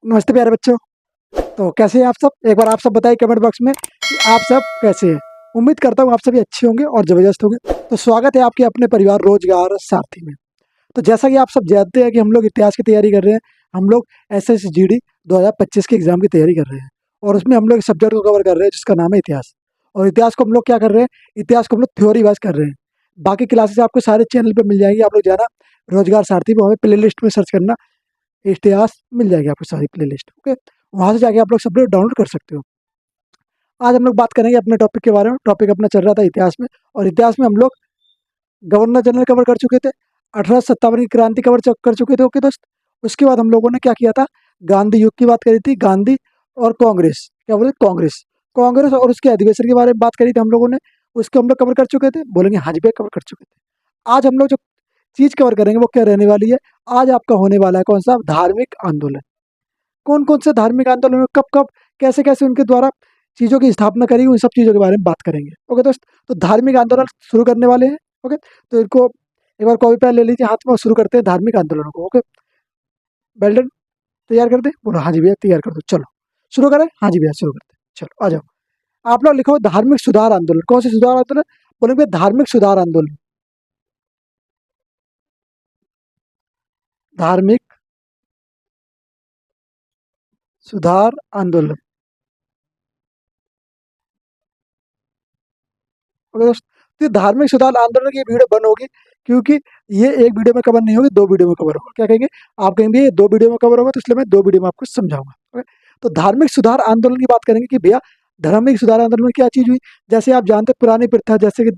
नमस्ते प्यारे बच्चों। तो कैसे हैं आप सब? एक बार आप सब बताइए कमेंट बॉक्स में कि आप सब कैसे हैं। उम्मीद करता हूँ आप सभी अच्छे होंगे और ज़बरदस्त होंगे। तो स्वागत है आपके अपने परिवार रोजगार सारथी में। तो जैसा कि आप सब जानते हैं कि हम लोग इतिहास की तैयारी कर रहे हैं। हम लोग SSGD 2025 के एग्ज़ाम की तैयारी कर रहे हैं और उसमें हम लोग इस सब्जेक्ट को कवर कर रहे हैं जिसका नाम है इतिहास। और इतिहास को हम लोग क्या कर रहे हैं, इतिहास को हम लोग थ्योरी वाइज कर रहे हैं। बाकी क्लासेस आपको सारे चैनल पे मिल जाएंगी, आप लोग जाना रोजगार सारथी पे, हमें प्ले लिस्ट में सर्च करना, इतिहास मिल जाएगी आपको सारी प्ले लिस्ट। ओके, वहाँ से जाके आप लोग सब लोग डाउनलोड कर सकते हो। आज हम लोग बात करेंगे अपने टॉपिक के बारे में। टॉपिक अपना चल रहा था इतिहास में, और इतिहास में हम लोग गवर्नर जनरल कवर कर चुके थे, 1857 की क्रांति कर चुके थे। ओके दोस्त, उसके बाद हम लोगों ने क्या किया था, गांधी युग की बात करी थी। गांधी और कांग्रेस, क्या बोले, कांग्रेस कांग्रेस और उसके अधिवेशन के बारे में बात करी थी हम लोगों ने। उसको हम लोग कवर कर चुके थे, बोलेंगे हाँ जी भैया कवर कर चुके थे। आज हम लोग जो चीज कवर करेंगे वो क्या रहने वाली है, आज आपका होने वाला है कौन सा, धार्मिक आंदोलन। कौन कौन से धार्मिक आंदोलन में कब कब कैसे कैसे उनके द्वारा चीज़ों की स्थापना करी, उन सब चीज़ों के बारे में बात करेंगे। ओके दोस्त, तो धार्मिक आंदोलन शुरू करने वाले हैं। ओके, तो इनको एक बार कॉपी पेन ले लीजिए हाथ में और शुरू करते हैं धार्मिक आंदोलनों को। ओके, बेल्टन तैयार कर दे, बोलो हाँ जी भैया तैयार कर दो, चलो शुरू करें। हाँ जी भैया शुरू करते हैं, चलो आ जाओ। आप लोग लिखो धार्मिक सुधार आंदोलन। कौन से सुधार आंदोलन बोलेंगे? धार्मिक सुधार आंदोलन। धार्मिक सुधार आंदोलन। ओके दोस्त, तो ये धार्मिक सुधार आंदोलन की वीडियो बन होगी, क्योंकि ये एक वीडियो में कवर नहीं होगी, दो वीडियो में कवर होगा। क्या कहेंगे आप? कहेंगे ये दो वीडियो में कवर होगा, तो इसलिए मैं दो वीडियो में आपको समझाऊंगा। ओके, तो धार्मिक सुधार आंदोलन की बात करेंगे कि भैया धार्मिक सुधार आंदोलन में क्या चीज हुई। जैसे आप जानते हैं पुरानी प्रथा, जैसे कि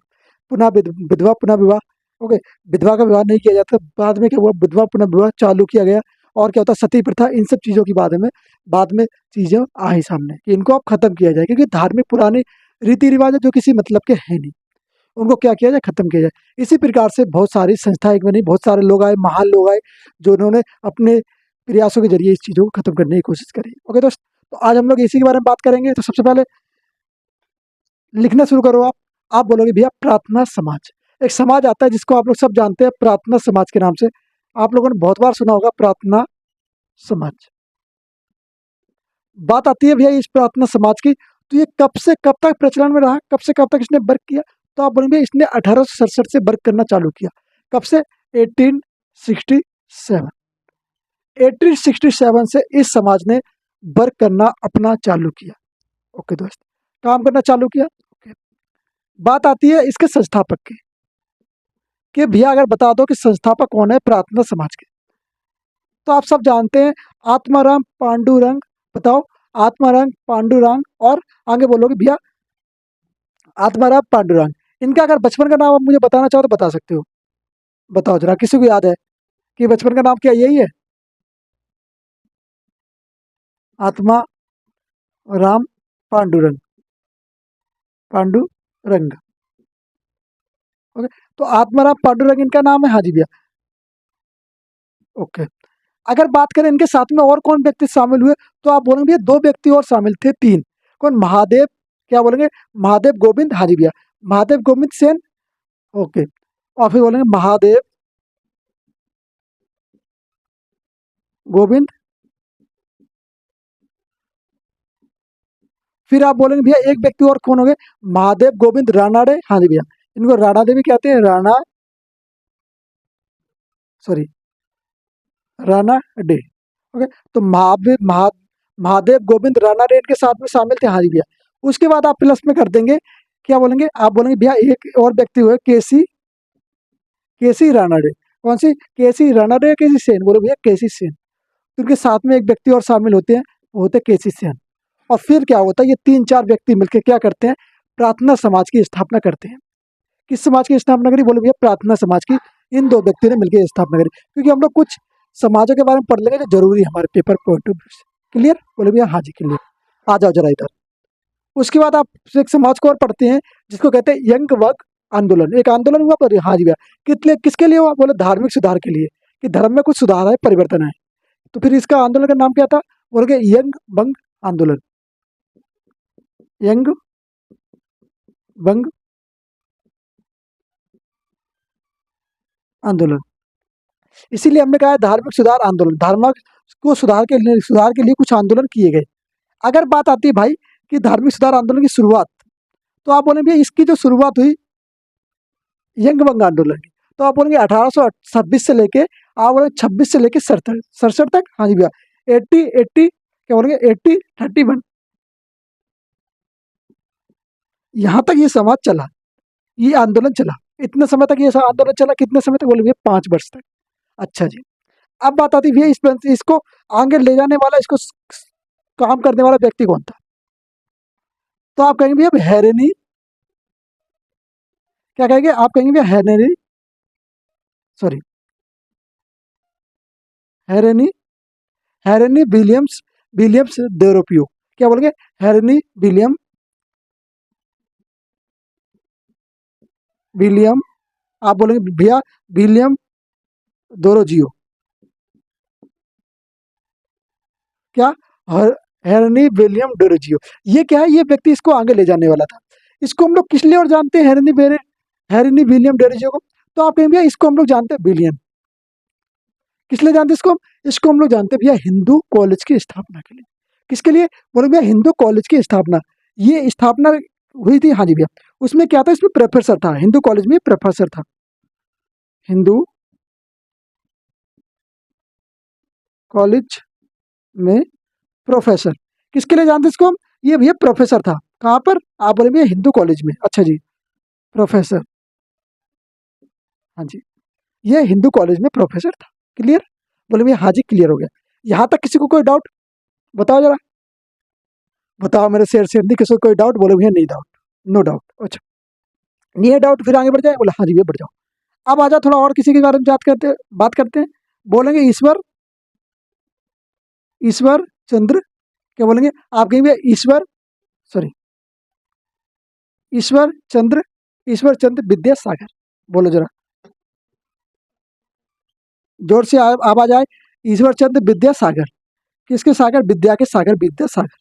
पुनः विधवा पुनः विवाह। ओके, विधवा का विवाह नहीं किया जाता, बाद में क्या हुआ, विधवा पुनः विवाह चालू किया गया। और क्या होता है, सती प्रथा, इन सब चीजों की बाद में चीजें आई सामने कि इनको अब खत्म किया जाए, क्योंकि धार्मिक पुराने रीति रिवाज है जो किसी मतलब के है नहीं, उनको क्या किया जाए, खत्म किया जाए। इसी प्रकार से बहुत सारी संस्थाएं बनी, बहुत सारे लोग आए, महान लोग आए, जो उन्होंने अपने प्रयासों के जरिए इस चीज़ों को खत्म करने की कोशिश करी। ओके दोस्त, तो आज हम लोग इसी के बारे में बात करेंगे। तो सबसे पहले लिखना शुरू करो आप बोलोगे भैया प्रार्थना समाज। एक समाज आता है जिसको आप लोग सब जानते हैं प्रार्थना समाज के नाम से, आप लोगों ने बहुत बार सुना होगा प्रार्थना समाज। बात आती है भैया इस प्रार्थना समाज की, तो ये कब से कब तक प्रचलन में रहा, कब से कब तक इसने वर्क किया? तो आप बोलेंगे इसने 1867 से वर्क करना चालू किया। कब से? 1867। 1867 से इस समाज ने वर्क करना अपना चालू किया। ओके दोस्त, काम करना चालू किया। ओके, बात आती है इसके संस्थापक की, कि भैया अगर बता दो कि संस्थापक कौन है प्रार्थना समाज के। तो आप सब जानते हैं आत्माराम पांडुरंग। बताओ, आत्माराम पांडुरंग, और आगे बोलोगे भैया आत्माराम पांडुरंग। इनका अगर बचपन का नाम आप मुझे बताना चाहो तो बता सकते हो। बताओ जरा, किसी को याद है कि बचपन का नाम क्या यही है? आत्मा राम पांडुरंग, पांडुरंग। ओके, तो आत्माराम पांडुरंग इनका नाम है। हाँ जी भैया। ओके, अगर बात करें इनके साथ में और कौन व्यक्ति शामिल हुए, तो आप बोलेंगे भैया दो व्यक्ति और शामिल थे, तीन। कौन? महादेव, क्या बोलेंगे, महादेव गोविंद। हाँ जी भैया, महादेव गोविंद सेन। ओके, और फिर बोलेंगे महादेव गोविंद। फिर आप बोलेंगे भैया एक व्यक्ति और कौन हो गए, महादेव गोविंद रानाडे। हाँ जी भैया, इनको राणाडे भी कहते हैं, राणा, सॉरी, रानाडे। ओके, तो महादेव गोविंद रानाडे इनके साथ में शामिल थे। हाँ जी भैया, उसके बाद आप प्लस में कर देंगे, क्या बोलेंगे, आप बोलेंगे भैया एक और व्यक्ति हुए, केसी, केसी रानाडे। कौन सी? केसी रानाडे या केसी सेन? बोलो भैया केसी सेन। तो उनके साथ में एक व्यक्ति और शामिल होते हैं, वो होते हैं केसी सेन। और फिर क्या होता है, ये तीन चार व्यक्ति मिलकर क्या करते हैं, प्रार्थना समाज की स्थापना करते हैं। किस समाज की स्थापना करी? बोलो भैया प्रार्थना समाज की। इन दो व्यक्तियों ने मिलकर स्थापना करी, क्योंकि हम लोग कुछ समाजों के बारे में पढ़ लेंगे जो जरूरी है हमारे पेपर पॉइंट ऑफ व्यू से। क्लियर? बोले भैया हाँ जी क्लियर। आ जाओ जरा इधर। उसके बाद आप एक समाज को और पढ़ते हैं जिसको कहते हैं यंग वर्ग आंदोलन। एक आंदोलन हुआ पर, हाँ जी भैया, किसके लिए हुआ? बोले धार्मिक सुधार के लिए, कि धर्म में कुछ सुधार है, परिवर्तन है। तो फिर इसका आंदोलन का नाम क्या था? बोल के यंग बंग आंदोलन। यंग बंग आंदोलन। इसीलिए हमने कहा है धार्मिक सुधार आंदोलन। धार्मिक को सुधार के लिए कुछ आंदोलन किए गए। अगर बात आती है भाई कि धार्मिक सुधार आंदोलन की शुरुआत, तो आप बोलेंगे भैया इसकी जो शुरुआत हुई यंग बंग आंदोलन की, तो आप बोलेंगे 1826 से लेके आप बोलेंगे 26 से लेके 67 तक। हाँ जी भैया 80 क्या बोलेंगे 31 यहाँ तक ये समाज चला, ये आंदोलन चला। इतने समय तक ये आंदोलन चला, कितने समय तक बोले भैया 5 वर्ष तक। अच्छा जी, अब बात आती है भैया इसको आगे ले जाने वाला, इसको काम करने वाला व्यक्ति कौन था? तो आप कहेंगे भैया हेरेनी, क्या कहेंगे आप? कहेंगे भैया हेनरी, सॉरी हेरेनी हेरेनी विलियम्स डेरोपियो। क्या बोलेंगे? हेरेनी विलियम, आप बोलेंगे भैया विलियम दोरोजियो। क्या? हेरनी विलियम डोरोजियो। ये क्या है? ये व्यक्ति इसको आगे ले जाने वाला था। इसको हम लोग किस लिए और जानते हैं हेरनी विलियम डोरोजियो को? तो आप कहेंगे भैया इसको हम लोग जानते हैं विलियम, किस लिए जानते हैं इसको? इसको हम लोग जानते हैं भैया हिंदू कॉलेज की स्थापना के लिए। किसके लिए? बोले भैया हिंदू कॉलेज की स्थापना। ये स्थापना हुई थी, हाँ जी भैया। उसमें क्या था? इसमें प्रोफेसर था, हिंदू कॉलेज में प्रोफेसर था। हिंदू कॉलेज में प्रोफेसर, किसके लिए जानते हैं इसको हम? ये भैया प्रोफेसर था। कहाँ पर? आप बोले भैया हिंदू कॉलेज में। अच्छा जी, प्रोफेसर, हाँ जी, ये हिंदू कॉलेज में प्रोफेसर था। क्लियर? बोले भैया हाँ जी क्लियर हो गया। यहाँ तक किसी को कोई डाउट? बताओ जरा, बताओ मेरे शेर नहीं, किसी को कोई डाउट? बोले भैया नहीं डाउट, नो डाउट। अच्छा नहीं है डाउट, फिर आगे बढ़ जाए? बोले हाँ जी भैया बढ़ जाओ। अब आ जाओ थोड़ा और किसी के बारे में बात करते हैं। बोलेंगे ईश्वर चंद्र, क्या बोलेंगे आप? कहेंगे सॉरी ईश्वर चंद्र विद्यासागर। बोलो जरा जोर से आवाज आए। ईश्वर चंद्र विद्यासागर, किसके सागर? विद्या के सागर, विद्यासागर।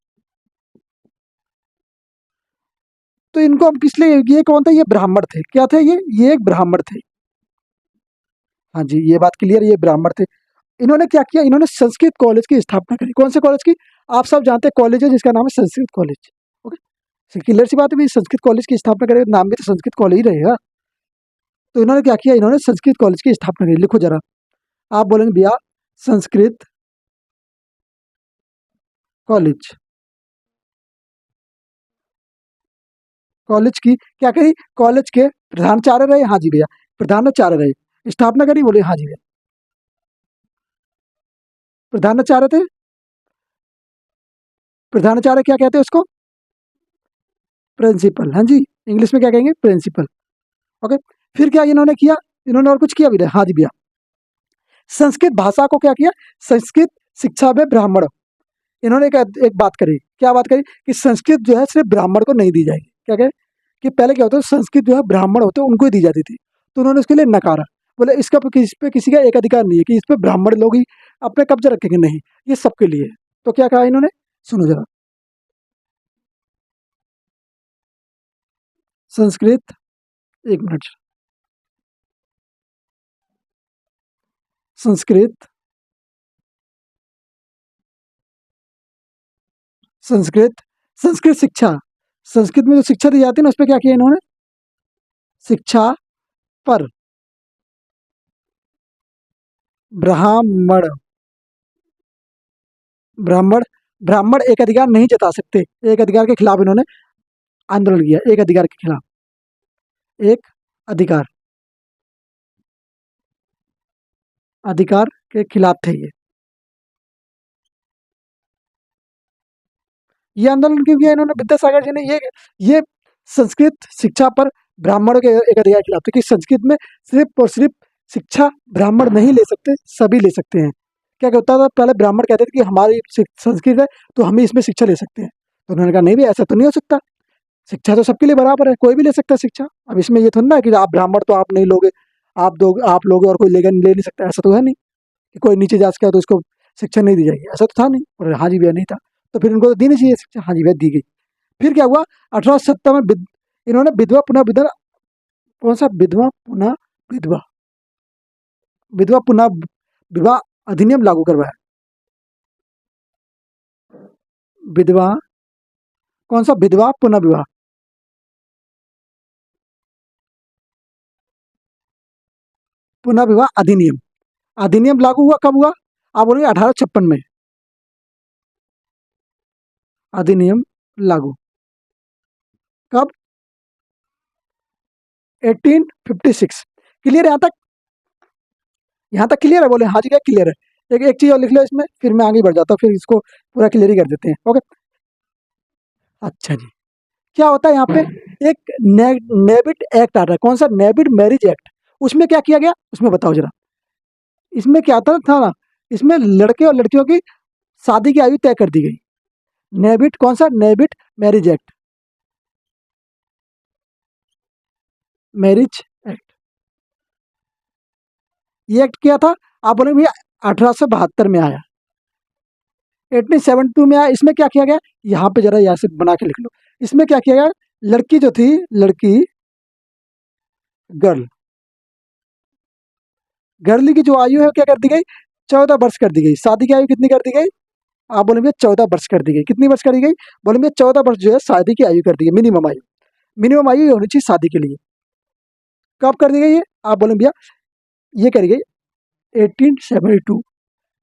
तो इनको हम किस लिए, ये कौन था? ये ब्राह्मण थे। क्या थे ये एक ब्राह्मण थे। हाँ जी, ये बात क्लियर, ये ब्राह्मण थे। इन्होंने क्या किया? इन्होंने संस्कृत कॉलेज की स्थापना करी। कौन से कॉलेज की? आप सब जानते हैं कॉलेज है जिसका नाम है संस्कृत कॉलेज। ओके, क्लियर सी बात है भाई, संस्कृत कॉलेज की स्थापना करें, नाम भी तो संस्कृत कॉलेज ही रहेगा। तो इन्होंने क्या किया? इन्होंने संस्कृत कॉलेज की स्थापना करी। लिखो जरा, आप बोलेंगे भैया संस्कृत कॉलेज, कॉलेज की क्या करी? कॉलेज के प्रधानाचार्य रहे। हाँ जी भैया, प्रधानाचार्य रहे। स्थापना करी? बोले हाँ जी भैया, प्रधानाचार्य थे। प्रधानाचार्य क्या कहते हैं उसको? प्रिंसिपल। हाँ जी, इंग्लिश में क्या कहेंगे? प्रिंसिपल। ओके, फिर क्या इन्होंने किया? इन्होंने और कुछ किया भी? हाँ जी भैया, संस्कृत भाषा को क्या किया? संस्कृत शिक्षा में ब्राह्मण, इन्होंने एक बात करी। क्या बात करी? कि संस्कृत जो है सिर्फ ब्राह्मण को नहीं दी जाएगी। क्या कहे? कि पहले क्या होता है, संस्कृत जो है ब्राह्मण होते हैं उनको ही दी जाती थी। तो उन्होंने उसके लिए नकारा। बोले इसका इस पे किसी का एक अधिकार नहीं है कि इस पे ब्राह्मण लोग ही अपने कब्जे रखेंगे, नहीं, ये सबके लिए है। तो क्या कहा इन्होंने? सुनो जरा, संस्कृत, एक मिनट, संस्कृत संस्कृत संस्कृत शिक्षा, संस्कृत में जो शिक्षा दी जाती है ना, उस पर क्या किया इन्होंने? शिक्षा पर ब्राह्मण ब्राह्मण ब्राह्मण एक अधिकार नहीं जता सकते। एक अधिकार के खिलाफ इन्होंने आंदोलन किया। एक अधिकार के खिलाफ, एक अधिकार अधिकार के खिलाफ थे ये आंदोलन क्यों किया इन्होंने? विद्यासागर जी ने ये संस्कृत शिक्षा पर ब्राह्मणों के एक अधिकार के खिलाफ थे कि संस्कृत में सिर्फ और सिर्फ शिक्षा ब्राह्मण नहीं ले सकते, सभी ले सकते हैं। क्या होता था पहले? ब्राह्मण कहते थे कि हमारी संस्कृत है तो हम ही इसमें शिक्षा ले सकते हैं। तो उन्होंने कहा नहीं भी, ऐसा तो नहीं हो सकता, शिक्षा तो सबके लिए बराबर है, कोई भी ले सकता है शिक्षा। अब इसमें ये थोड़ा ना है कि आप ब्राह्मण तो आप नहीं लोगे, आप लोगे और कोई ले नहीं सकता, ऐसा तो है नहीं कि कोई नीचे जात का है तो उसको शिक्षा नहीं दी जाएगी, ऐसा तो था नहीं। और हाँ जी भैया नहीं था, तो फिर इनको तो दी नहीं चाहिए शिक्षा। हाँ जी भैया दी गई। फिर क्या हुआ? 1870 में इन्होंने विधवा पुनः विधवा, कौन सा? विधवा विधवा पुनः विवाह अधिनियम लागू करवाया। विधवा, कौन सा विधवा पुनः विवाह, पुनः विवाह अधिनियम। अधिनियम लागू हुआ कब हुआ? आप बोलेंगे 1856 में अधिनियम लागू। कब? 1856। क्लियर है यहाँ तक? यहाँ तक क्लियर है? बोले हाँ जी क्या क्लियर है। एक एक चीज और लिख लो इसमें, फिर मैं आगे बढ़ जाता हूँ, फिर इसको पूरा क्लियर ही कर देते हैं। ओके, अच्छा जी। क्या होता है यहाँ पे, एक नेबिट एक्ट आता है। कौन सा? नेबिट मैरिज एक्ट। उसमें क्या किया गया, उसमें बताओ जरा। इसमें क्या था ना, इसमें लड़के और लड़कियों की शादी की आयु तय कर दी गई। नेबिट, कौन सा? नेबिट मैरिज एक्ट, मैरिज एक्ट। ये एक्ट किया था, आप बोलेंगे भैया 1872 में आया, 1872 में आया। इसमें क्या किया गया, यहाँ पे जरा यहाँ से बना के लिख लो। इसमें क्या किया गया, लड़की जो थी, लड़की, गर्ल, गर्ल की जो आयु है क्या कर दी गई, 14 वर्ष कर दी गई। शादी की आयु कितनी कर दी गई? आप बोलेंगे 14 वर्ष कर दी गई। कितनी वर्ष कर दी गई? बोलेंगे 14 वर्ष जो है शादी की आयु कर दी गई, मिनिमम आयु। मिनिमम आयु ये होनी चाहिए शादी के लिए। कब कर दी गई है? आप बोलेंगे भैया ये करी गई 1872।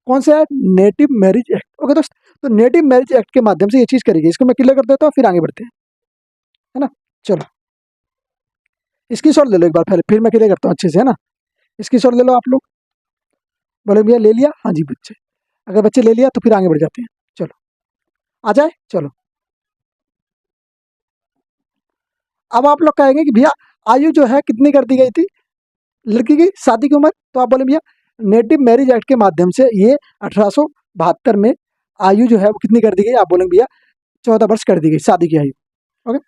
कौन सा है? Native marriage act. ओके दोस्त, तो नेटिव मैरिज एक्ट के माध्यम से ये चीज करी गई। इसको मैं क्लियर कर देता हूँ, फिर आगे बढ़ते हैं, है ना। चलो इसकी शॉट ले लो एक बार पहले, फिर मैं क्लियर करता हूँ अच्छे से, है ना। इसकी शॉट ले लो आप लोग। बोले भैया ले लिया? हाँ जी बच्चे, अगर बच्चे ले लिया तो फिर आगे बढ़ जाते हैं। चलो आ जाए, चलो। अब आप लोग कहेंगे कि भैया आयु जो है कितनी कर दी गई थी लड़की की शादी की उम्र? तो आप बोले भैया नेटिव मैरिज एक्ट के माध्यम से ये 1872 में आयु जो है वो कितनी कर दी गई? आप बोलेंगे भैया 14 वर्ष कर दी गई शादी की आयु। ओके,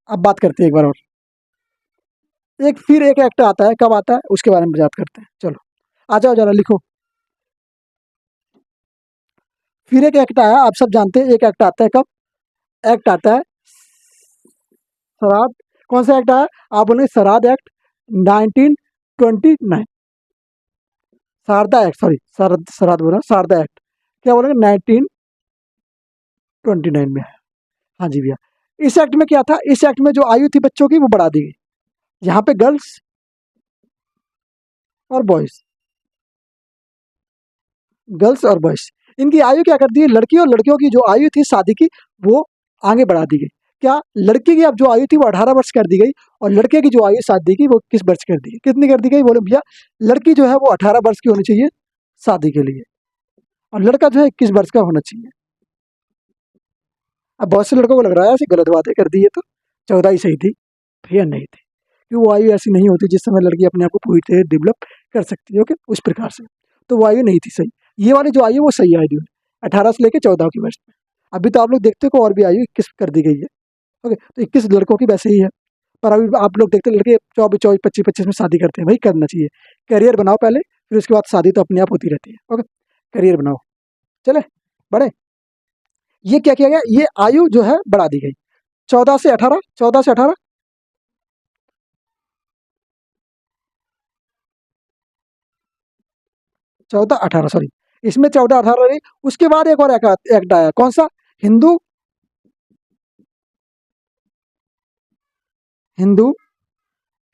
अब बात करते हैं एक बार और। एक फिर एक एक्ट आता है, कब आता है उसके बारे में बात करते हैं। चलो आ जाओ जरा लिखो। फिर एक एक्ट आया, आप सब जानते हैं, एक एक्ट आता है कब? एक्ट आता है शराब। कौन सा एक्ट आया? आप बोलेंगे शराब एक्ट 1929। शारदा एक्ट, सॉरी शराब बोल रहा हूँ, शारदा एक्ट। क्या बोलेंगे? 1929 में है। हाँ जी भैया, इस एक्ट में क्या था, इस एक्ट में जो आयु थी बच्चों की वो बढ़ा दी गई। यहाँ पे गर्ल्स और बॉयज, गर्ल्स और बॉयज, इनकी आयु क्या कर दी है, लड़की और लड़कियों की जो आयु थी शादी की वो आगे बढ़ा दी गई। क्या? लड़की की अब जो आयु थी वो 18 वर्ष कर दी गई, और लड़के की जो आयु शादी की वो 21 वर्ष कर दी गई। कितनी कर दी गई? बोले भैया लड़की जो है वो 18 वर्ष की होनी चाहिए शादी के लिए, और लड़का जो है 21 वर्ष का होना चाहिए। अब बहुत से लड़कों को लग रहा है ऐसी गलत बातें कर दी है, तो 14 ही सही थी। भैया नहीं थी, क्योंकि वो आयु ऐसी नहीं होती जिस समय लड़की अपने आप को पूरी तरह डेवलप कर सकती है। ओके, उस प्रकार से तो वो आयु नहीं थी सही। ये वाली जो आयु है वो सही आयु है, 18 से लेकर 14 की वर्ष में। अभी तो आप लोग देखते हो और भी आयु 21 कर दी गई है। ओके, तो 21 लड़कों की वैसे ही है, पर अभी आप लोग देखते लड़के 24 24 25 25 में शादी करते हैं। भाई करना चाहिए, करियर बनाओ पहले, फिर उसके बाद शादी तो अपने आप होती रहती है। ओके, करियर बनाओ, चले बड़े। ये क्या किया गया, ये आयु जो है बढ़ा दी गई 14 से 18, 14 से 18, 14 18 सॉरी, इसमें 14 18 रही। उसके बाद एक और एक्ट आया, कौन सा? हिंदू, हिंदू,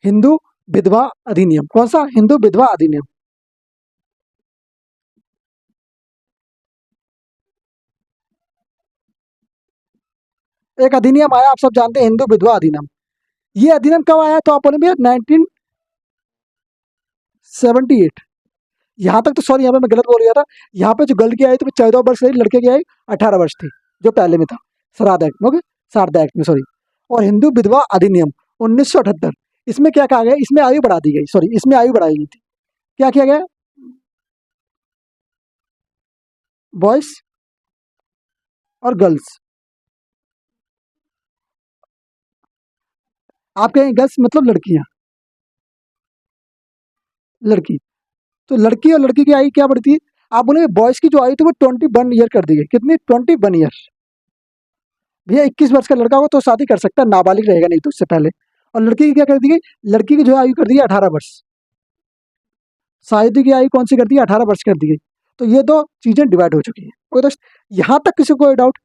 हिंदू विधवा अधिनियम। कौन सा? हिंदू विधवा अधिनियम। एक अधिनियम आया, आप सब जानते हैं, हिंदू विधवा अधिनियम। ये अधिनियम कब आया? तो आप बोले भैया 1978। यहाँ तक तो सॉरी, यहाँ पे मैं गलत बोल गया था। यहाँ पे जो गर्ल की आई थी वो 14 वर्ष रही, लड़के की आई 18 वर्ष थी, जो पहले में था श्राद्ध एक्ट में। ओके, शारदा एक्ट में सॉरी। और हिंदू विधवा अधिनियम 1978, इसमें क्या कहा गया, इसमें आयु बढ़ा दी गई, सॉरी इसमें आयु बढ़ाई गई थी। क्या किया गया? बॉयज और गर्ल्स, आप कहेंगे गर्ल्स मतलब लड़कियां, लड़की, तो लड़की और लड़की की आयु क्या बढ़ती है? आप बोलेंगे बॉयज की जो आयु थी वो 21 ईयर कर दी गई। कितनी? 21 ईयर। भैया 21 वर्ष का लड़का हो तो शादी कर सकता है, नाबालिग रहेगा नहीं तो उससे पहले। और लड़की की क्या कर दी गई? लड़की की जो आयु कर दी है 18 वर्ष। शादी की आयु कौन सी कर दी है? 18 वर्ष कर दी गई। तो ये दो चीजें डिवाइड हो चुकी है। ओके दोस्त, यहाँ तक किसी को कोई डाउट?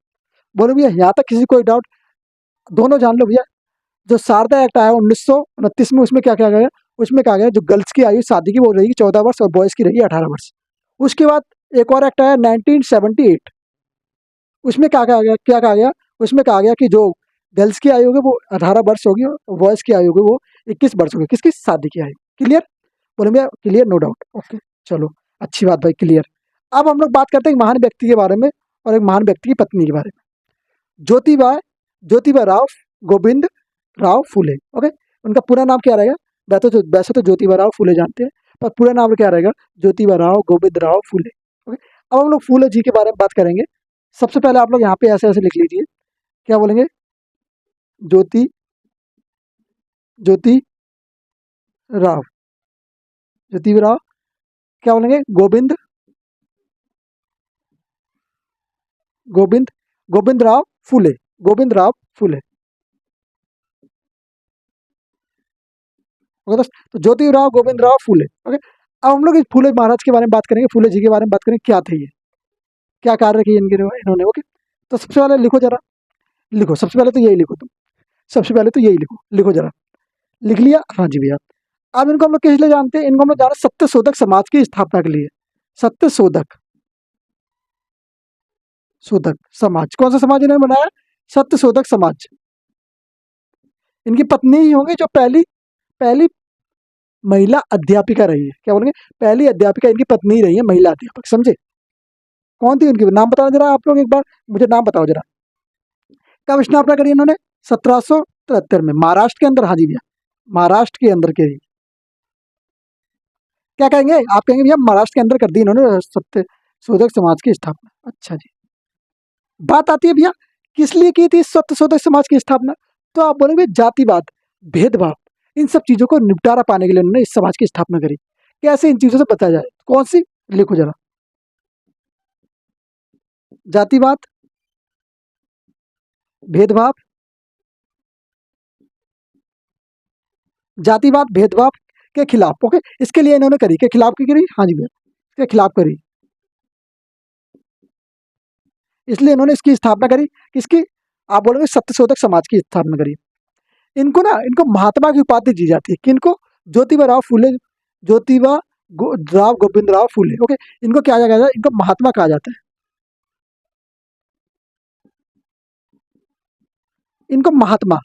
बोलो भैया यहाँ तक किसी को कोई डाउट? दोनों जान लो भैया। जो शारदा एक्ट आया 1929 में, उसमें क्या क्या गया? उसमें कहा गया जो गर्ल्स की आयु शादी की वो रहेगी 14 वर्ष और बॉयज़ की रहेगी 18 वर्ष। उसके बाद एक और एक्ट आया 1978, उसमें क्या कहा गया? उसमें कहा गया कि जो गर्ल्स की आयु होगी वो 18 वर्ष होगी और बॉयज़ की आयु होगी वो 21 वर्ष होगी, किसकी? शादी की आयु। क्लियर? बोले भैया क्लियर? No doubt. ओके चलो, अच्छी बात भाई, क्लियर। अब हम लोग बात करते हैं एक महान व्यक्ति के बारे में और एक महान व्यक्ति की पत्नी के बारे में। ज्योतिबा ज्योतिबा राव गोविंद राव फुले। ओके, उनका पूरा नाम क्या रहेगा? वैसे तो ज्योतिबा राव फुले जानते हैं, पर पूरा नाम क्या रहेगा? ज्योतिबा राव गोविंद राव फुले। ओके, अब हम लोग फुले जी के बारे में बात करेंगे। सबसे पहले आप लोग यहाँ पे ऐसे ऐसे लिख लीजिए, क्या बोलेंगे? ज्योति ज्योति राव ज्योति राव, क्या बोलेंगे? गोविंद गोविंद गोविंद राव फुले। गोविंद राव फुले। ओके दोस्त, तो ज्योतिराव गोविंद राव फुले। ओके, अब हम लोग इस फुले महाराज के बारे में बात करेंगे, फुले जी के बारे में बात करेंगे, क्या थे ये, क्या कार्य किए इन्होंने। ओके, तो सबसे पहले लिखो जरा, लिखो सबसे पहले तो यही लिखो तुम, सबसे पहले तो यही लिखो, लिखो जरा। लिख लिया? हाँ जी भैया। अब इनको हम लोग किस लिए जानते हैं? इनको हम लोग जान रहे सत्य शोधक समाज की स्थापना के लिए। सत्य शोधक शोधक समाज, कौन सा समाज इन्होंने बनाया? सत्य शोधक समाज। इनकी पत्नी ही होंगी जो पहली पहली महिला अध्यापिका रही है। क्या बोलेंगे? पहली अध्यापिका इनकी पत्नी ही रही है, महिला अध्यापक। समझे? कौन थी उनकी? नाम बताओ जरा आप लोग, एक बार मुझे नाम बताओ जरा। कब स्थापना करी इन्होंने? 1773 में, महाराष्ट्र के अंदर। हाँ जी भैया, महाराष्ट्र के अंदर के। क्या कहेंगे आप? कहेंगे भैया महाराष्ट्र के अंदर कर दी इन्होंने सत्य शोधक समाज की स्थापना। अच्छा जी, बात आती है भैया किस लिए की थी सत्य शोधक समाज की स्थापना? तो आप बोलेंगे जातिवाद, भेदभाव, इन सब चीजों को निपटारा पाने के लिए उन्होंने इस समाज की स्थापना करी। कैसे इन चीजों से बचा जाए? कौन सी? लिखो जरा। जातिवाद, भेदभाव, जातिवाद भेदभाव के खिलाफ। ओके, इसके लिए इन्होंने करी, के खिलाफ की करी? हाँ जी भैया, के खिलाफ करी। इसलिए इन्होंने इसकी स्थापना करी, किसकी? आप बोलोगे सत्य शोधक समाज की स्थापना करी। इनको महात्मा की उपाधि दी जाती है। किनको? ज्योतिबा राव फुले, ज्योतिबा राव गोविंद राव फुले। ओके, इनको क्या कहा जाता है? इनको महात्मा कहा जाता है। इनको महात्मा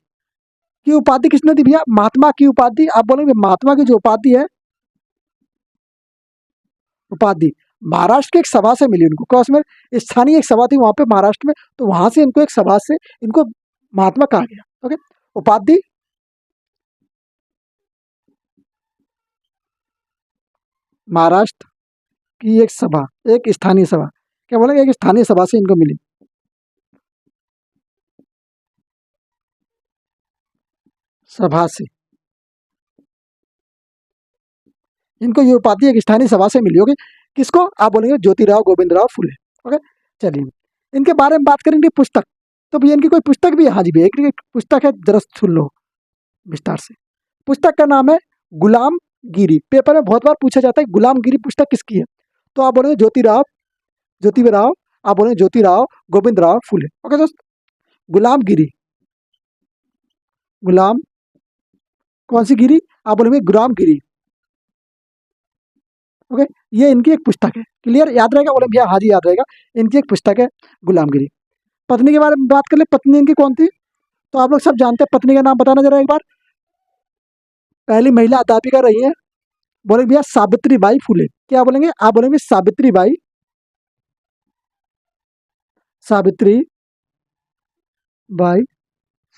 की उपाधि किसने दी भैया? महात्मा की उपाधि। आप बोलेंगे महात्मा की जो उपाधि है, उपाधि महाराष्ट्र की एक सभा से मिली उनको। क्या उसमें स्थानीय एक सभा थी वहां पे महाराष्ट्र में, तो वहां से इनको एक सभा से इनको महात्मा कहा गया। ओके, उपाधि महाराष्ट्र की एक सभा, एक स्थानीय सभा। क्या बोलेंगे? एक स्थानीय सभा से इनको मिली, सभा से इनको ये उपाधि एक स्थानीय सभा से मिली। ओके, किसको? आप बोलेंगे ज्योतिराव गोविंद राव फुले। ओके, चलिए इनके बारे में बात करेंगे। पुस्तक, तो भैया इनकी कोई पुस्तक भी है? हाँ जी भैया, एक पुस्तक है, जरा सुन लो विस्तार से। पुस्तक का नाम है गुलामगिरी। पेपर में बहुत बार पूछा जाता है गुलामगिरी पुस्तक किसकी है? तो आप बोलेंगे ज्योतिराव, आप बोलेंगे ज्योतिराव गोविंद राव फुले। ओके दोस्त, गुलामगिरी, गुलाम कौन सी गिरी? आप बोलेंगे गुलामगिरी। ओके, ये इनकी एक पुस्तक है। क्लियर? याद रहेगा? बोले भैया हाँ जी याद रहेगा, इनकी एक पुस्तक है गुलामगिरी। पत्नी के बारे में बात कर ले, पत्नी इनकी कौन थी? तो आप लोग सब जानते हैं, पत्नी का नाम बताना जरा एक बार। पहली महिला अध्यापिका रही है, बोले भैया सावित्री बाई फुले। क्या बोलेंगे? आप बोलेंगे सावित्री बाई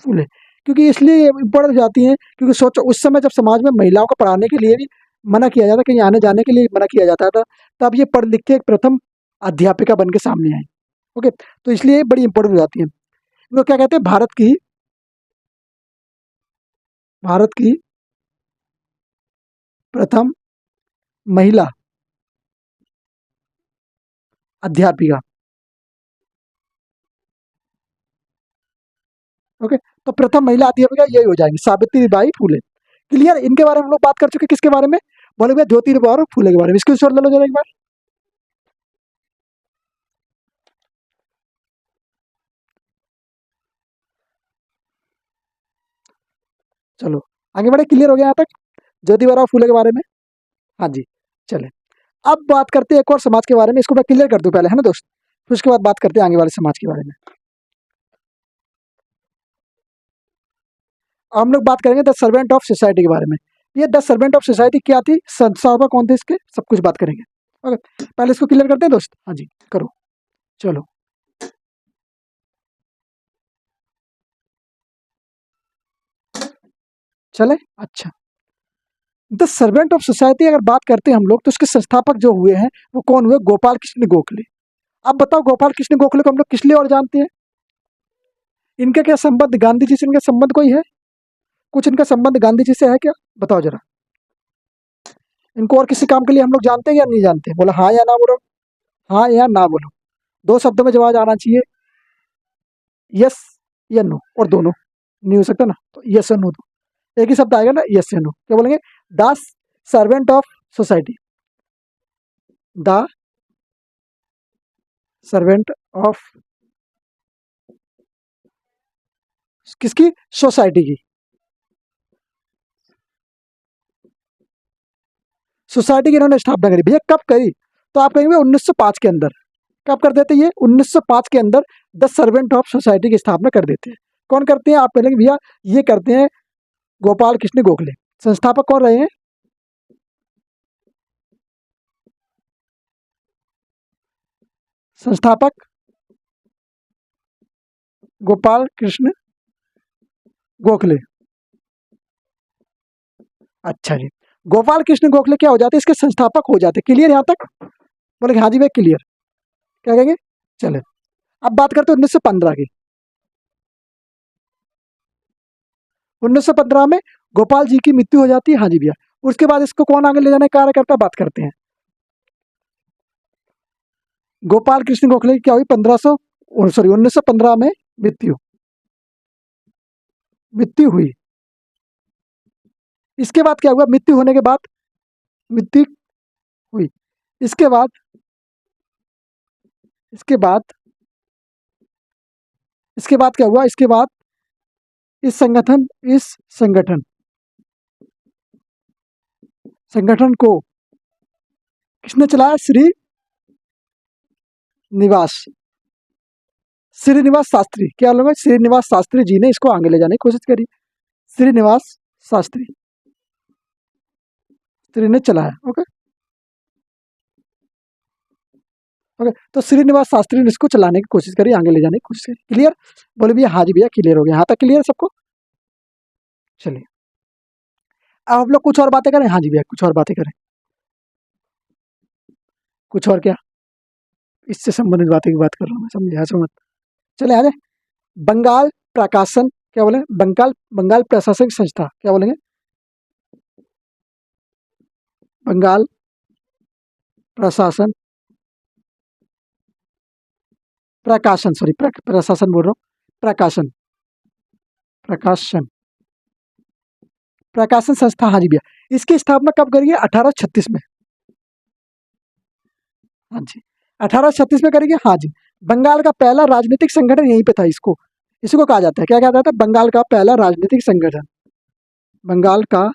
फुले। क्योंकि इसलिए इम्पोर्टेंट हो जाती हैं, क्योंकि सोचो उस समय जब समाज में महिलाओं को पढ़ाने के लिए भी मना किया जाता, कहीं आने जाने के लिए मना किया जाता था, तब ये पढ़ लिख के एक प्रथम अध्यापिका बन के सामने आई। ओके, तो इसलिए बड़ी इंपॉर्टेंट हो जाती है। इनको क्या कहते हैं? भारत की प्रथम महिला अध्यापिका। ओके, तो प्रथम महिला अध्यापिका यही हो जाएंगी, सावित्री बाई फुले। क्लियर? इनके बारे में हम लोग बात कर चुके। किसके बारे में? बोले भैया ज्योतिबा और फुले के बारे में। इसको ले लो जरा एक बार। चलो आगे बढ़े, क्लियर हो गया यहाँ तक ज्योतिबा फूले के बारे में? हाँ जी। चले अब बात करते हैं एक और समाज के बारे में, इसको मैं क्लियर कर दूं पहले, है ना दोस्त, फिर उसके बाद बात करते हैं आगे वाले समाज के बारे में। अब हम लोग बात करेंगे द सर्वेंट ऑफ सोसाइटी के बारे में। ये द सर्वेंट ऑफ सोसाइटी क्या थी, संस्थापक कौन थे इसके, सब कुछ बात करेंगे। ओके, पहले इसको क्लियर करते हैं दोस्त। हाँ जी करो, चलो। चले अच्छा, द सर्वेंट ऑफ सोसाइटी अगर बात करते हैं हम लोग तो उसके संस्थापक जो हुए हैं वो कौन हुए, गोपाल कृष्ण गोखले। अब बताओ गोपाल कृष्ण गोखले को हम लोग किस लिए और जानते हैं, इनका क्या संबंध गांधी जी से, इनका संबंध कोई है, कुछ इनका संबंध गांधी जी से है क्या, बताओ जरा। इनको और किसी काम के लिए हम लोग जानते हैं या नहीं जानते, बोला हाँ या ना बोलो, हाँ या ना बोलो, दो शब्दों में जवाब आना चाहिए, यस या नो, और दोनों नहीं हो सकता ना, तो यस और नो, तो एक ही शब्द आएगा ना, यस या नो। क्या बोलेंगे, the servant of society, the servant of किसकी, सोसाइटी की, सोसाइटी की इन्होंने स्थापना करी। भैया कब करी, तो आप कहेंगे 1905 के अंदर। कब कर देते ये, 1905 के अंदर द सर्वेंट ऑफ सोसाइटी की स्थापना कर देते हैं। कौन करते हैं, आप कहेंगे भैया ये करते हैं गोपाल कृष्ण गोखले। संस्थापक कौन रहे हैं, संस्थापक गोपाल कृष्ण गोखले। अच्छा जी, गोपाल कृष्ण गोखले क्या हो जाते हैं, इसके संस्थापक हो जाते हैं। क्लियर यहाँ तक, बोले हाँ जी भाई क्लियर, क्या कहेंगे। चले अब बात करते हैं 1915 की। 1915 में गोपाल जी की मृत्यु हो जाती है। हाँ जी भैया, उसके बाद इसको कौन आगे ले जाने का कार्य करता है, बात करते हैं। गोपाल कृष्ण गोखले की क्या हुई, 1915 में मृत्यु मृत्यु हुई। इसके बाद क्या हुआ, मृत्यु होने के बाद, मृत्यु हुई, इसके बाद, इसके बाद, इसके बाद क्या हुआ, इसके बाद इस संगठन संगठन को किसने चलाया, निवास श्रीनिवास शास्त्री, क्या लोग, श्रीनिवास शास्त्री जी ने इसको आगे ले जाने की कोशिश करी। श्रीनिवास शास्त्री स्त्री ने चलाया। ओके ओके, तो श्रीनिवास शास्त्री ने इसको चलाने की कोशिश करी, आगे ले जाने की कोशिश करी। क्लियर, बोले भैया हाँ जी भैया क्लियर हो गया, यहाँ तक क्लियर सबको। चलिए अब हम लोग कुछ और बातें करें। हाँ जी भैया कुछ और बातें करें, कुछ और क्या, इससे संबंधित बातें की बात कर रहा हूँ मैं, समझे, ऐसा मत। चले आ जाए, बंगाल प्रकाशन, क्या बोले, बंगाल बंगाल प्रशासनिक संस्था, क्या बोलेंगे, बंगाल प्रशासन प्रकाशन, सॉरी प्रशासन बोल रहा हूँ, प्रकाशन प्रकाशन प्रकाशन संस्था। हाँ जी भैया, इसकी स्थापना कब करी है, 1836 में। हाँ जी 1836 में करेंगे। हाँ जी, बंगाल का पहला राजनीतिक संगठन यहीं पे था, इसको इसी को कहा जाता है, क्या कहा जाता है, बंगाल का पहला राजनीतिक संगठन, बंगाल का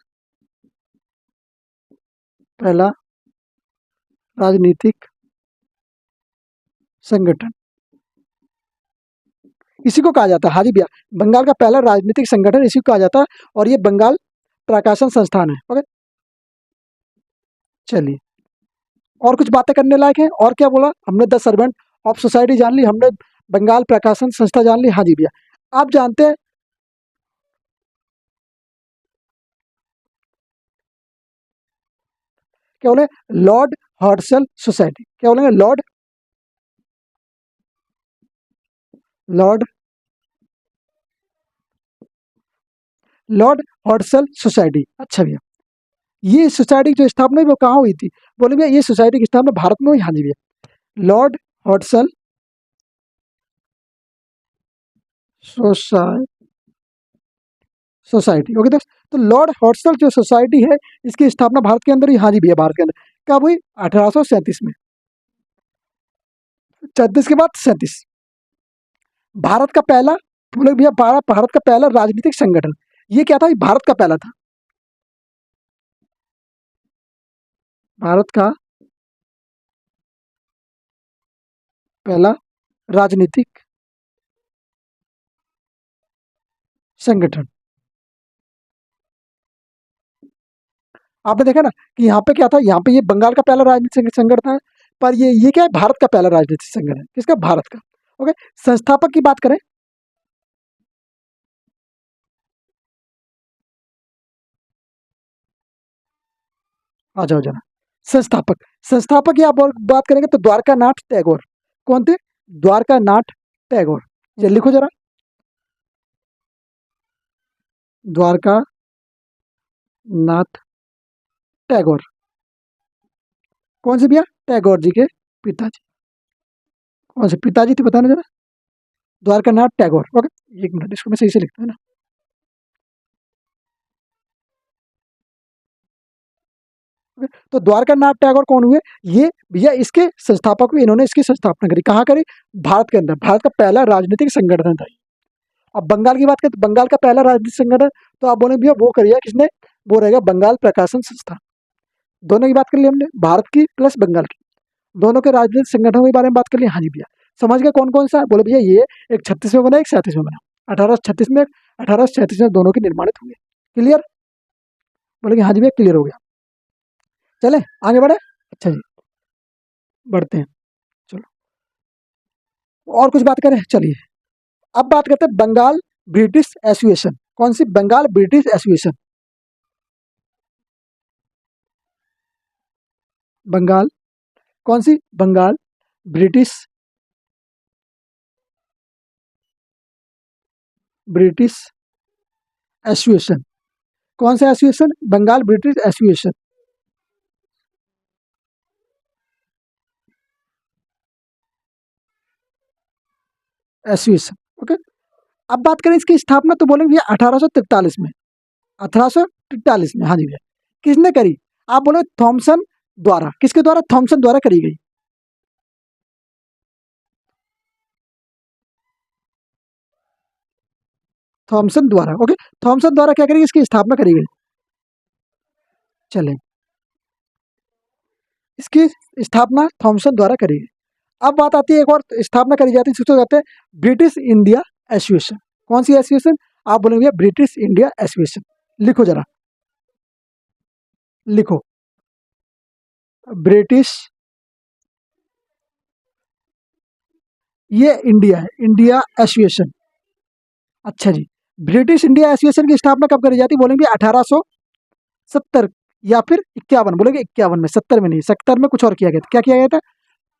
पहला राजनीतिक संगठन, इसी को कहा जाता है। हाँ जी भैया, बंगाल का पहला राजनीतिक संगठन इसी को कहा जाता है, और ये बंगाल प्रकाशन संस्थान है। ओके चलिए, और कुछ बातें करने लायक है, और क्या बोला हमने, द सर्वेंट ऑफ सोसाइटी जान ली हमने, बंगाल प्रकाशन संस्था जान ली। हाँ जी भैया, आप जानते हैं क्या बोले, लॉर्ड हॉर्सल सोसाइटी, क्या बोलेंगे, लॉर्ड लॉर्ड हॉर्सल सोसाइटी। अच्छा भैया, ये सोसाइटी की जो स्थापना है वो कहाँ हुई थी, बोले भैया ये सोसाइटी की स्थापना भारत में हुई। हाँ जी भैया, लॉर्ड हॉर्सल सोसाइटी। ओके दोस्त, तो लॉर्ड हॉर्सल जो सोसाइटी है इसकी स्थापना भारत के अंदर ही। हाँ जी भैया, भारत के अंदर कब हुई, 1837 में, 34 के बाद 37। भारत का पहला, बोले भैया भारत का पहला राजनीतिक संगठन, ये क्या था, ये भारत का पहला था, भारत का पहला राजनीतिक संगठन। आपने देखा ना कि यहाँ पे क्या था, यहाँ पे ये बंगाल का पहला राजनीतिक संगठन था, पर ये क्या है, भारत का पहला राजनीतिक संगठन है, किसका, भारत का। ओके। संस्थापक की बात करें, आ जाओ जरा। संस्थापक, संस्थापक की आप और बात करेंगे तो द्वारका नाथ टैगोर। कौन थे, द्वारका नाथ टैगोर। ये लिखो जरा, द्वारका नाथ टैगोर। कौन से भैया, टैगोर जी के पिताजी। कौन से पिताजी थे बताना जरा, द्वारका नाथ टैगोर। ओके, एक मिनट, इसको मैं सही से लिखता हूँ ना। ओके? तो द्वारका नाथ टैगोर कौन हुए, ये भैया इसके संस्थापक हुए, इन्होंने इसकी स्थापना करी, कहाँ करी, भारत के अंदर, भारत का पहला राजनीतिक संगठन था। अब बंगाल की बात करें तो बंगाल का पहला राजनीतिक संगठन, तो आप बोले भैया वो करिए किसने, वो रहेगा बंगाल प्रकाशन संस्था। दोनों की बात कर ली हमने, भारत की प्लस बंगाल की, दोनों के राजनीतिक संगठनों के बारे में बात कर ली। हाँ जी भैया, समझ गए कौन कौन सा है? बोले भैया ये एक 36 में बना, एक 37 में बना, 1836 में, 1837 में दोनों के निर्माणित हुए। क्लियर, बोले कि हाँ जी भैया क्लियर हो गया। चले आगे बढ़े, अच्छा जी, बढ़ते हैं। चलो, और कुछ बात करें, चलिए। अब बात करते हैं बंगाल ब्रिटिश एसोसिएशन। कौन सी, बंगाल ब्रिटिश एसोसिएशन। बंगाल, कौन सी, बंगाल ब्रिटिश, ब्रिटिश एसोसिएशन। कौन सा association, Bengal British association. Association. Okay. अब बात करें इसकी स्थापना, तो बोलेंगे भैया 1843 में, 1843 में, हाँ जी भैया। किसने करी, आप बोले थॉमसन द्वारा, किसके द्वारा, थॉमसन द्वारा करी गई। थॉमसन द्वारा। ओके, थॉमसन द्वारा क्या करी, इसकी स्थापना करी गई। चले, इसकी स्थापना थॉमसन द्वारा करी गई। अब बात आती है एक और स्थापना करी जाती है, जिसको कहते हैं ब्रिटिश इंडिया एसोसिएशन। कौन सी एसोसिएशन, आप बोलेंगे ब्रिटिश इंडिया एसोसिएशन। लिखो जरा, लिखो, ब्रिटिश, ये इंडिया है, इंडिया एसोसिएशन। अच्छा जी, ब्रिटिश इंडिया एसोसिएशन की स्थापना कब करी जाती है, बोलेंगे 1870 या फिर 51, बोलेंगे 51 में, 70 में नहीं, 70 में कुछ और किया गया था। क्या किया गया था,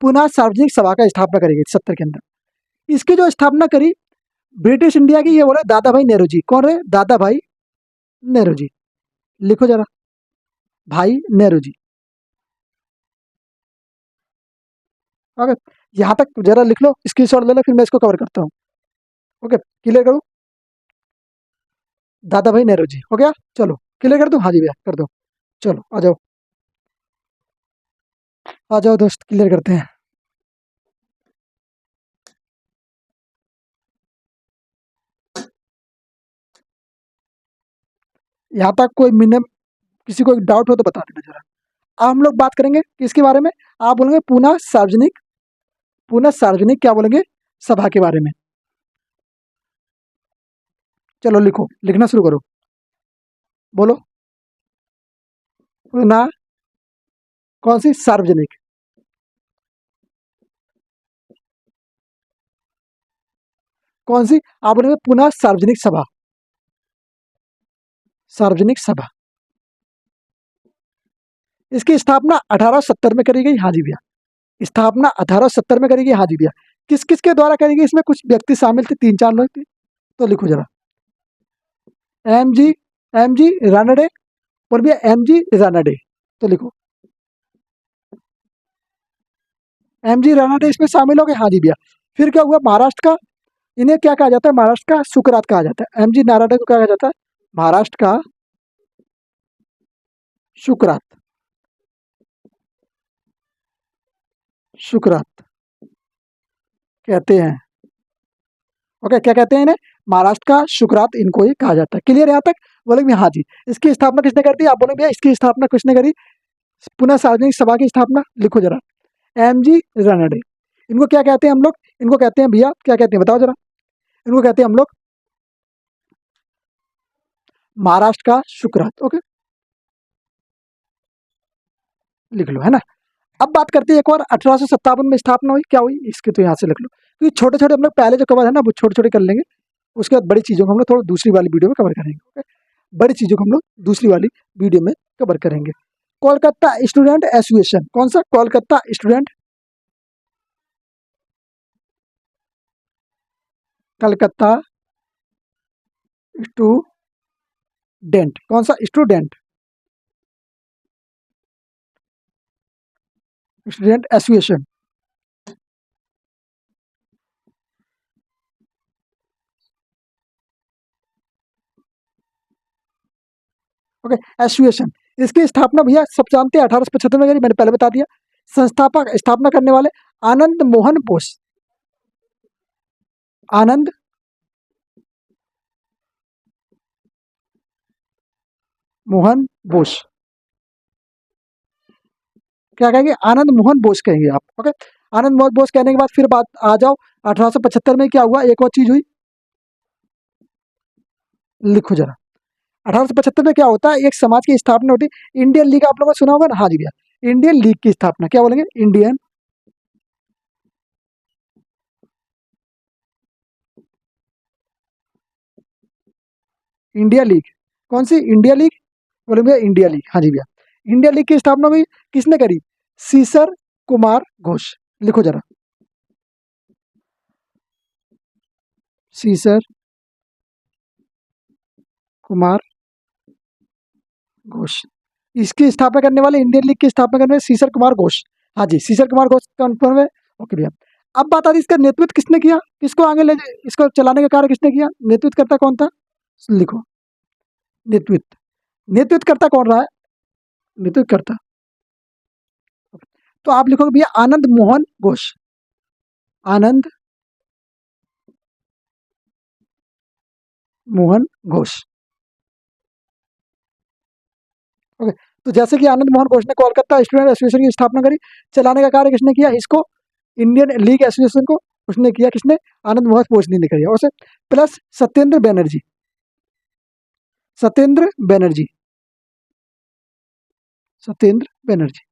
पुनः सार्वजनिक सभा का स्थापना करी गई 70 के अंदर। इसकी जो स्थापना करी ब्रिटिश इंडिया की, ये बोले दादा भाई नेहरू जी। कौन रहे, दादा भाई नेहरू जी। लिखो जरा, भाई नेहरू जी। ओके, यहाँ तक जरा लिख लो, स्क्रीनशॉट ले लो, फिर मैं इसको कवर करता हूँ। ओके, क्लियर करूँ, दादा भाई नेहरू जी हो गया। चलो क्लियर कर दूँ, हाँ जी भैया कर दो। चलो आ जाओ, आ जाओ दोस्त, क्लियर करते हैं। यहाँ तक कोई मिनिमम, किसी को डाउट हो तो बता देना जरा। अब हम लोग बात करेंगे किसके बारे में, आप बोलेंगे पुनः सार्वजनिक, पुनः सार्वजनिक क्या बोलेंगे, सभा के बारे में। चलो लिखो, लिखना शुरू करो, बोलो, पुनः, कौन सी, सार्वजनिक। कौन सी, आप बोलेंगे पुनः सार्वजनिक सभा, सार्वजनिक सभा। इसकी स्थापना 1870 में करी गई, हाँ जी भैया। स्थापना 1870 में करी गई, हाँ जी भैया। किस किस के द्वारा करी गई, इसमें कुछ व्यक्ति शामिल थे, 3 4 लोग थे, तो लिखो जरा, M G, M G Ranade, और भैया एम जी रानडे, तो लिखो, एम जी रानडे इसमें शामिल हो गए, हाँ जी भैया। फिर क्या हुआ, महाराष्ट्र का, इन्हें क्या कहा जाता है, महाराष्ट्र का सुकरात कहा जाता है, एम जी नारायण को क्या कहा जाता है, महाराष्ट्र का सुकरात, सुकरात कहते हैं। ओके, क्या कहते हैं इन्हें? महाराष्ट्र का शुक्रात इनको ही कहा जाता है। क्लियर यहाँ तक? बोलेंगे हाँ जी। इसकी स्थापना किसने कर दी? आप बोलेंगे भैया इसकी स्थापना किसने करी? पुनः सार्वजनिक सभा की स्थापना लिखो जरा, एमजी रानडे। इनको क्या कहते हैं हम लोग? इनको कहते हैं भैया, क्या कहते हैं बताओ जरा? इनको कहते हैं हम लोग महाराष्ट्र का शुक्रात। ओके, लिख लो, है ना। अब बात करते हैं एक और, 1857 में स्थापना हुई, क्या हुई? इसके तो यहाँ से लिख लो, क्योंकि छोटे छोटे हम लोग पहले जो कवर है ना वो छोटे छोटे कर लेंगे, उसके बाद बड़ी चीज़ों को हम लोग थोड़ा दूसरी वाली वीडियो में कवर करेंगे। ओके, बड़ी चीज़ों को हम लोग दूसरी वाली वीडियो में कवर करेंगे। कोलकाता स्टूडेंट एसोसिएशन, कौन सा? कोलकाता स्टूडेंट, कलकत्ता स्टूडेंट, कौन सा? Student, student association. Okay, association, इसकी स्थापना भैया सब जानते हैं 1875 में करी, मैंने पहले बता दिया। संस्थापक, स्थापना करने वाले आनंद मोहन बोस, आनंद मोहन बोस, क्या कहेंगे? आनंद मोहन बोस कहेंगे आप। ओके, आनंद मोहन बोस कहने के बाद फिर बात आ जाओ, 1875 में क्या हुआ? एक और चीज हुई, लिखो जरा। 1875 में क्या होता है? एक समाज की स्थापना होती है, इंडियन लीग, आप लोगों ने सुना होगा ना? हाँ जी भैया, इंडियन लीग की स्थापना, क्या बोलेंगे? इंडियन, इंडिया लीग, कौन सी? इंडिया लीग, बोलेंगे भैया इंडिया लीग। हाँ जी भैया, इंडिया लीग की स्थापना हुई, किसने करी? सीसर कुमार घोष, लिखो जरा, सीसर कुमार घोष। इसकी स्थापना करने वाले, इंडियन लीग की स्थापना करने वाले सीसर कुमार घोष। हाँ जी, सीसर कुमार घोष कन्फर्म है। ओके भैया, अब बात आती है इसका नेतृत्व किसने किया, किसको आगे ले, इसको चलाने का कार्य किसने किया? नेतृत्व करता कौन था? लिखो, नेतृत्व, नेतृत्व करता कौन रहा है? नेतृत्व करता, तो आप लिखोगे भैया आनंद मोहन घोष, आनंद मोहन घोष। ओके, तो जैसे कि आनंद मोहन घोष ने कोलकाता स्टूडेंट एसोसिएशन की स्थापना करी, चलाने का कार्य किसने किया? इसको इंडियन लीग एसोसिएशन को उसने किया, किसने? आनंद मोहन घोष ने किया। और प्लस सत्येंद्र बैनर्जी, सत्येंद्र बैनर्जी, सत्येंद्र बैनर्जी।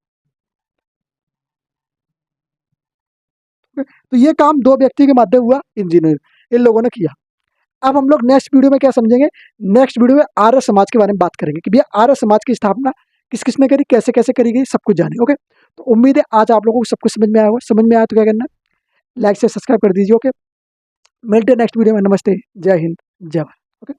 तो ये काम दो व्यक्ति के माध्यम हुआ, इंजीनियर, इन लोगों ने किया। अब हम लोग नेक्स्ट वीडियो में क्या समझेंगे? नेक्स्ट वीडियो में आर्य समाज के बारे में बात करेंगे कि भैया आर्य समाज की स्थापना किस किस ने करी, कैसे कैसे करी गई, सब कुछ जाने। ओके, तो उम्मीद है आज आप लोगों को सब कुछ समझ में आया होगा। समझ में आया तो क्या करना है? लाइक से सब्सक्राइब कर दीजिए। ओके, मिलते हैं नेक्स्ट वीडियो में। नमस्ते, जय हिंद, जय भारत। ओके।